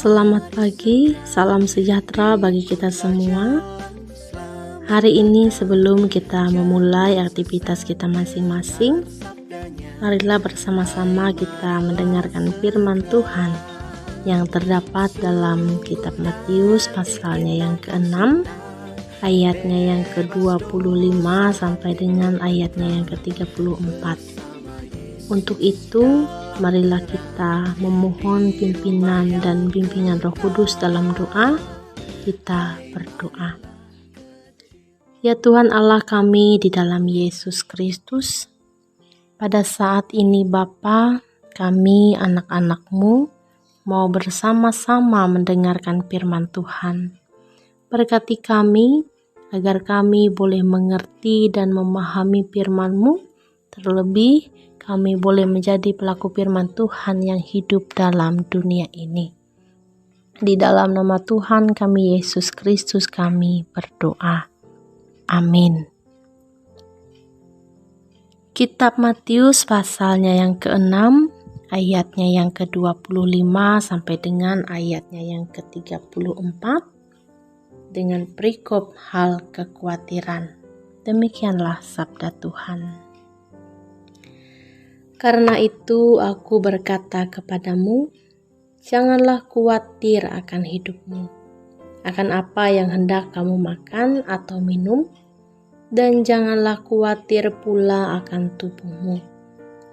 Selamat pagi, salam sejahtera bagi kita semua. Hari ini sebelum kita memulai aktivitas kita masing-masing, marilah bersama-sama kita mendengarkan firman Tuhan yang terdapat dalam kitab Matius pasalnya yang ke-6, ayatnya yang ke-25 sampai dengan ayatnya yang ke-34. Untuk itu, marilah kita memohon pimpinan dan bimbingan Roh Kudus dalam doa. Kita berdoa. Ya Tuhan Allah kami di dalam Yesus Kristus, pada saat ini Bapa, kami anak-anak-Mu mau bersama-sama mendengarkan firman Tuhan. Berkati kami agar kami boleh mengerti dan memahami firman-Mu, terlebih kami boleh menjadi pelaku firman Tuhan yang hidup dalam dunia ini. Di dalam nama Tuhan kami Yesus Kristus kami berdoa. Amin. Kitab Matius pasalnya yang ke-6, ayatnya yang ke-25 sampai dengan ayatnya yang ke-34 dengan perikop hal kekhawatiran. Demikianlah sabda Tuhan. Karena itu aku berkata kepadamu, janganlah khawatir akan hidupmu, akan apa yang hendak kamu makan atau minum, dan janganlah khawatir pula akan tubuhmu,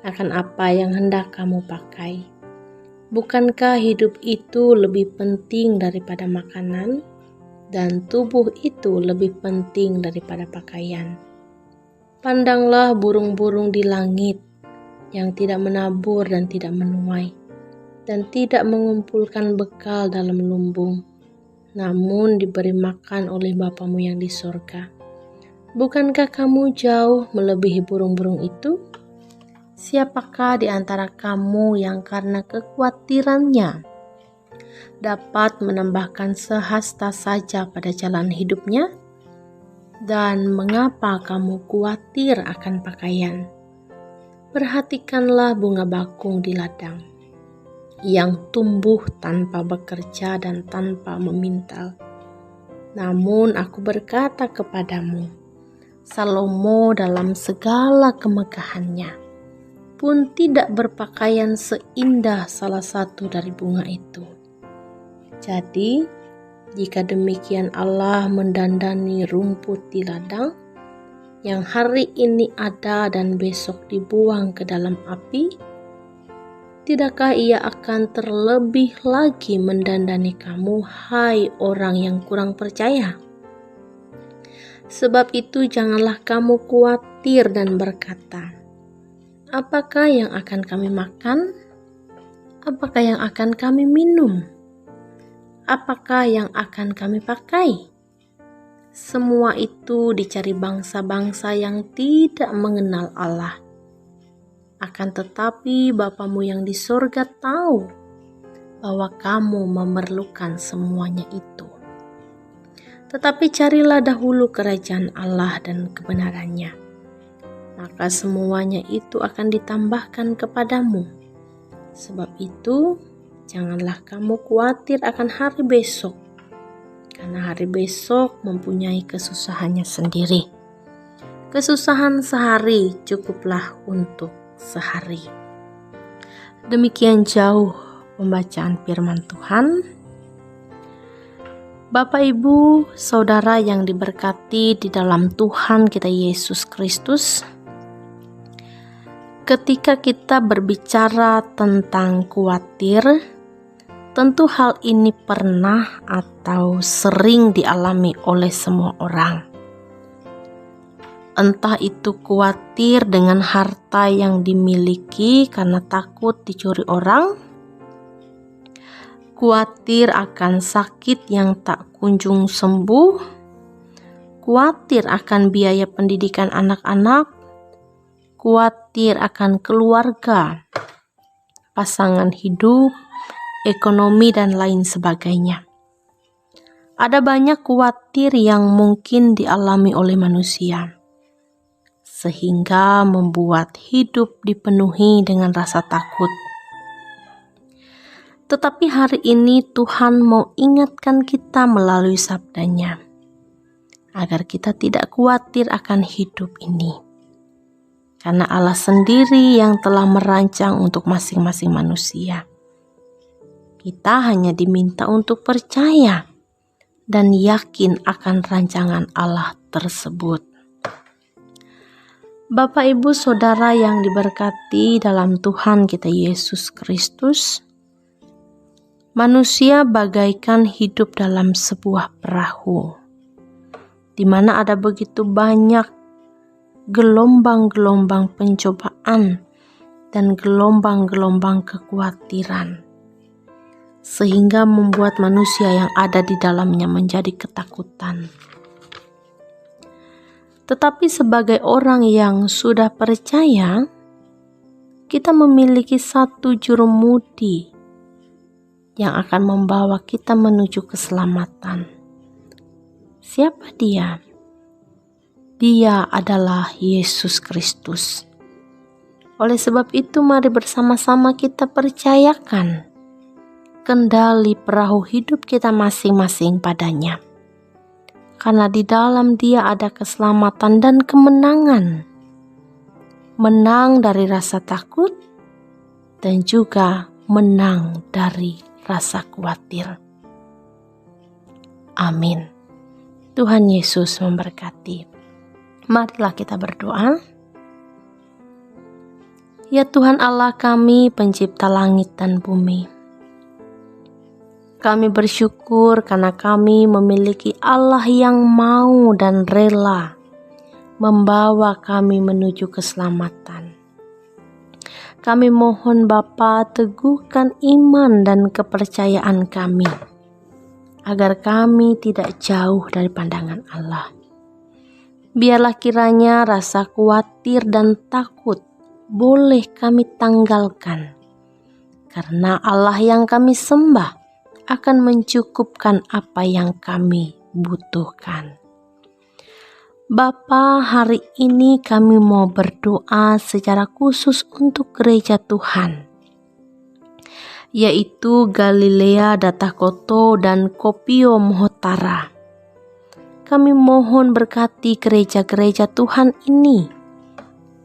akan apa yang hendak kamu pakai. Bukankah hidup itu lebih penting daripada makanan, dan tubuh itu lebih penting daripada pakaian? Pandanglah burung-burung di langit, yang tidak menabur dan tidak menuai, dan tidak mengumpulkan bekal dalam lumbung, namun diberi makan oleh Bapamu yang di sorga. Bukankah kamu jauh melebihi burung-burung itu? Siapakah di antara kamu yang karena kekhawatirannya dapat menambahkan sehasta saja pada jalan hidupnya? Dan mengapa kamu khawatir akan pakaian? Perhatikanlah bunga bakung di ladang, yang tumbuh tanpa bekerja dan tanpa memintal. Namun aku berkata kepadamu, Salomo dalam segala kemegahannya pun tidak berpakaian seindah salah satu dari bunga itu. Jadi, jika demikian Allah mendandani rumput di ladang, yang hari ini ada dan besok dibuang ke dalam api, tidakkah ia akan terlebih lagi mendandani kamu, hai orang yang kurang percaya? Sebab itu janganlah kamu khawatir dan berkata, apakah yang akan kami makan? Apakah yang akan kami minum? Apakah yang akan kami pakai? Semua itu dicari bangsa-bangsa yang tidak mengenal Allah. Akan tetapi Bapamu yang di sorga tahu bahwa kamu memerlukan semuanya itu. Tetapi carilah dahulu kerajaan Allah dan kebenarannya, maka semuanya itu akan ditambahkan kepadamu. Sebab itu, janganlah kamu khawatir akan hari besok, karena hari besok mempunyai kesusahannya sendiri. Kesusahan sehari cukuplah untuk sehari. Demikian jauh pembacaan firman Tuhan. Bapak, Ibu, Saudara yang diberkati di dalam Tuhan kita Yesus Kristus, ketika kita berbicara tentang khawatir, tentu hal ini pernah atau sering dialami oleh semua orang. Entah itu khawatir dengan harta yang dimiliki karena takut dicuri orang, khawatir akan sakit yang tak kunjung sembuh, khawatir akan biaya pendidikan anak-anak, khawatir akan keluarga, pasangan hidup, ekonomi, dan lain sebagainya. Ada banyak khawatir yang mungkin dialami oleh manusia, sehingga membuat hidup dipenuhi dengan rasa takut. Tetapi hari ini Tuhan mau ingatkan kita melalui sabdanya, agar kita tidak khawatir akan hidup ini. Karena Allah sendiri yang telah merancang untuk masing-masing manusia. Kita hanya diminta untuk percaya dan yakin akan rancangan Allah tersebut. Bapak, Ibu, Saudara yang diberkati dalam Tuhan kita Yesus Kristus, manusia bagaikan hidup dalam sebuah perahu, di mana ada begitu banyak gelombang-gelombang pencobaan dan gelombang-gelombang kekhawatiran, sehingga membuat manusia yang ada di dalamnya menjadi ketakutan. Tetapi sebagai orang yang sudah percaya, kita memiliki satu jurumudi yang akan membawa kita menuju keselamatan. Siapa dia? Dia adalah Yesus Kristus. Oleh sebab itu, mari bersama-sama kita percayakan kendali perahu hidup kita masing-masing padanya. Karena di dalam Dia ada keselamatan dan kemenangan. Menang dari rasa takut dan juga menang dari rasa khawatir. Amin. Tuhan Yesus memberkati. Marilah kita berdoa. Ya Tuhan Allah kami, pencipta langit dan bumi, kami bersyukur karena kami memiliki Allah yang mau dan rela membawa kami menuju keselamatan. Kami mohon Bapa, teguhkan iman dan kepercayaan kami, agar kami tidak jauh dari pandangan Allah. Biarlah kiranya rasa khawatir dan takut boleh kami tanggalkan, karena Allah yang kami sembah akan mencukupkan apa yang kami butuhkan. Bapa, hari ini kami mau berdoa secara khusus untuk gereja Tuhan, yaitu Galilea Datakoto dan Kopio Mohotara. Kami mohon berkati gereja-gereja Tuhan ini.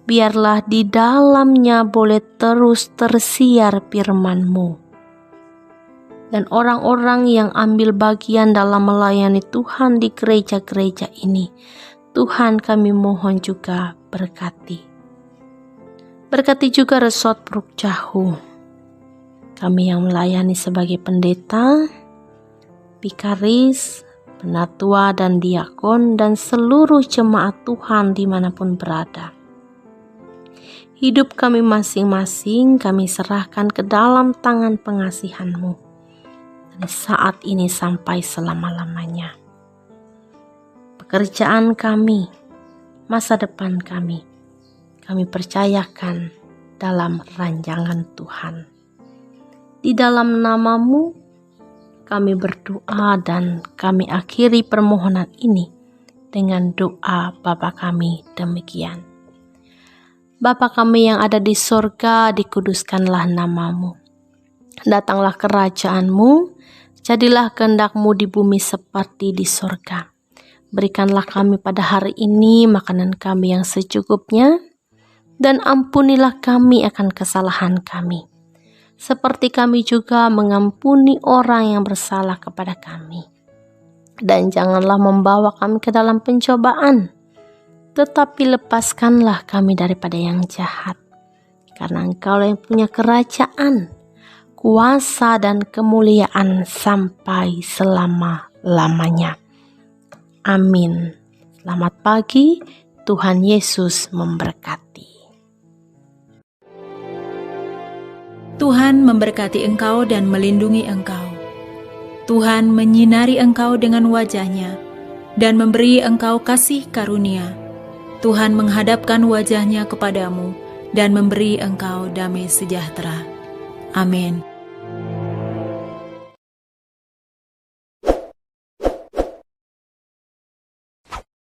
Biarlah di dalamnya boleh terus tersiar firman-Mu. Dan orang-orang yang ambil bagian dalam melayani Tuhan di gereja-gereja ini, Tuhan kami mohon juga berkati. Berkati juga Resort Pruk Jahu. Kami yang melayani sebagai pendeta, vikaris, penatua dan diakon, dan seluruh jemaat Tuhan dimanapun berada. Hidup kami masing-masing kami serahkan ke dalam tangan pengasihan-Mu, dari saat ini sampai selama-lamanya. Pekerjaan kami, masa depan kami percayakan dalam rancangan Tuhan. Di dalam nama-Mu kami berdoa dan kami akhiri permohonan ini dengan doa Bapa kami demikian. Bapa kami yang ada di sorga, dikuduskanlah nama-Mu. Datanglah kerajaan-Mu, jadilah kehendak-Mu di bumi seperti di sorga. Berikanlah kami pada hari ini makanan kami yang secukupnya, dan ampunilah kami akan kesalahan kami, seperti kami juga mengampuni orang yang bersalah kepada kami. Dan janganlah membawa kami ke dalam pencobaan, tetapi lepaskanlah kami daripada yang jahat. Karena Engkau yang punya kerajaan, kuasa dan kemuliaan sampai selama-lamanya. Amin. Selamat pagi, Tuhan Yesus memberkati. Tuhan memberkati engkau dan melindungi engkau. Tuhan menyinari engkau dengan wajah-Nya dan memberi engkau kasih karunia. Tuhan menghadapkan wajah-Nya kepadamu dan memberi engkau damai sejahtera. Amin.